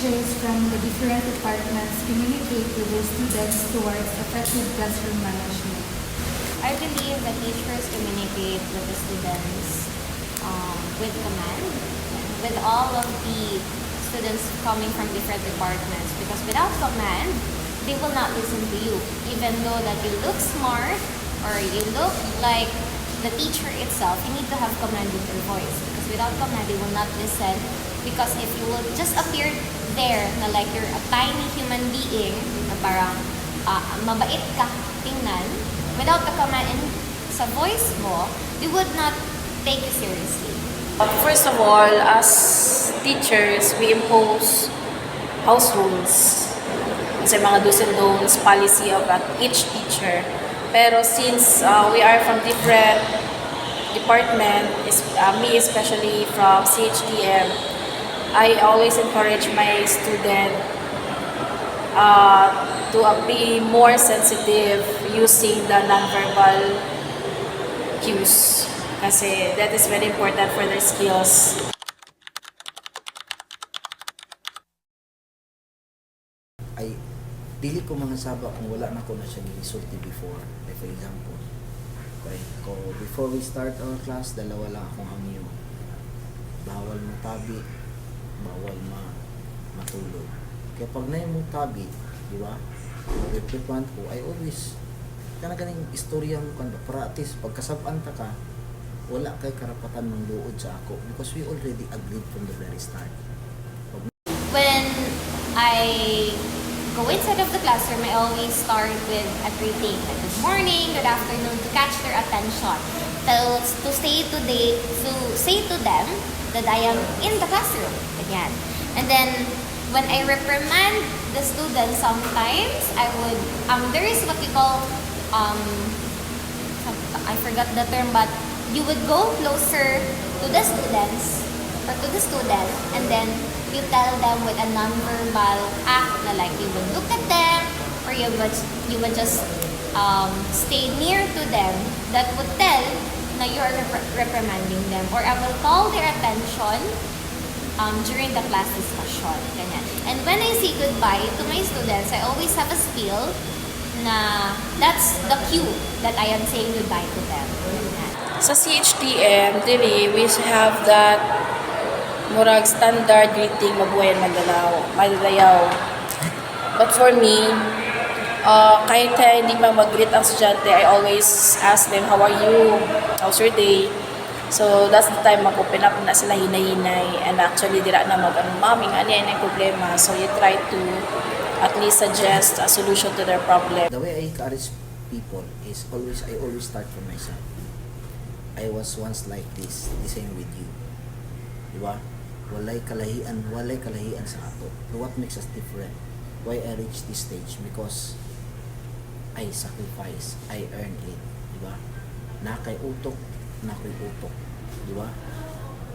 teachers from the different departments communicate with their students towards effective classroom management? I believe that teachers communicate with the students with command, with all of the students coming from different departments, because without command, they will not listen to you. Even though that you look smart or you look like the teacher itself, you need to have command with your voice, because without command, they will not listen. Because if you will just appear there na like you're a tiny human being na parang mabait ka tingnan, without the command in sa voice mo, they would not take you seriously. First of all, as teachers, we impose house rules. Sa mga do's and don'ts, policy of each teacher. Pero since we are from different department, me especially from CHTM, I always encourage my student to be more sensitive using the nonverbal cues. Kasi that is very important for their skills. Ay dili ko mga saba kung wala na ko na siya gisulti before. Like for example, ko before we start our class, dalawa lang akong hangyo. Bawal matabi, bawal matulog. Kaya pag na yung tabi, di ba? Replipant ko, I always ganing istorya mo kan practice pagkasaban ta ka, wala kay karapatan ng luod sa ako because we already agreed from the very start. When I go inside of the classroom, I always start with a greeting, like good morning, good afternoon, to catch their attention. To say to them that I am in the classroom again. And then when I reprimand the students, sometimes I would there is what we call I forgot the term, but you would go closer to the students or to the student, and then you tell them with a non-verbal act na like you would look at them, or you would just stay near to them, that would tell na you are reprimanding them, or I will call their attention during the class discussion. Ganyan. And when I say goodbye to my students, I always have a spiel na that's the cue that I am saying goodbye to them. Ganyan. Sa CHTM, dili, we have that murag standard greeting, mabuhay madalayaw. But for me, kahit hindi pa mag-greet ang estudyante, I always ask them, how are you? How's your day? So that's the time mag-open up na sila hinay-hinay, and actually dira na maming ano yan yung problema. So you try to at least suggest a solution to their problem. The way I encourage people is I always start from myself. I was once like this, the same with you. Diba? Walay kalahian sa ato. So what makes us different? Why I reached this stage? Because I sacrifice, I earn it. Diba? Nakay utok, nakoy utok. Diba?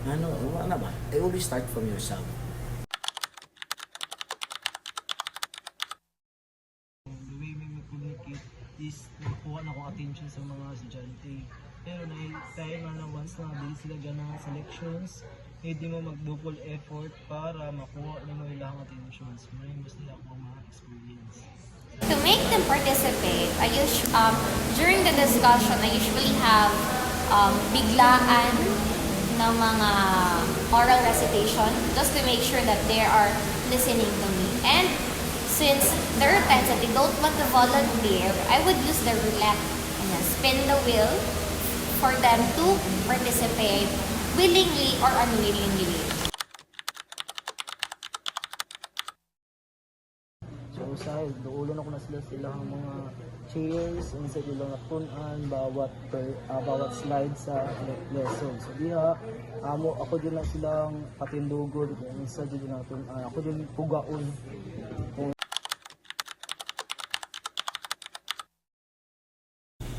Ano ba? I always start from yourself. The way we communicate is nakuha na akong attention sa mga estudyante. Pero dahil na once na dili sila dyan ng selections, hindi mo mag-double effort para makuha na mo ilang attentions. Maraming mas nila akong mga experience. To make them participate, during the discussion, I usually have biglaan ng mga oral recitation just to make sure that they are listening to me. And since there are times that they don't want to volunteer, I would use the roulette and then spin the wheel for them to participate willingly or unwillingly. So usay, doon ako na sila ang mga chairs, and sa ilang natunan bawat slide sa lesson. So diha ako din lang silang patindugod, kung isa din natin ako din pugaon.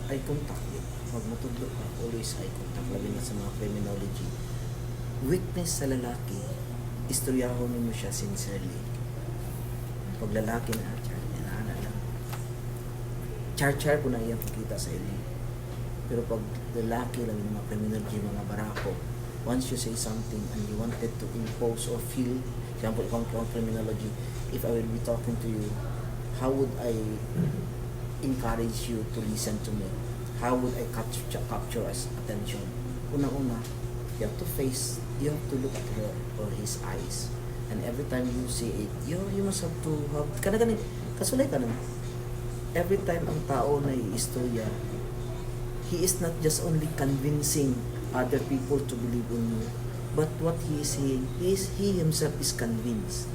Eye contact. Pag matudlo ka, always eye contact. Labi na sa mga criminology. Weakness sa lalaki, istoryahon mo siya sincerely. Pag lalaki na, char-char po na iyang kikita sa iyo. Pero pag lalaki lang yung mga criminology, mga barako, once you say something and you wanted to impose or feel, example, kung criminology, if I will be talking to you, how would I encourage you to listen to me? How would I capture his attention? Unang-una, you have to face, you have to look at her or his eyes. And every time you see it, you must have to have, kasulay ka na. Every time ang tao na iistorya, he is not just only convincing other people to believe in you, but what he is saying is he himself is convinced.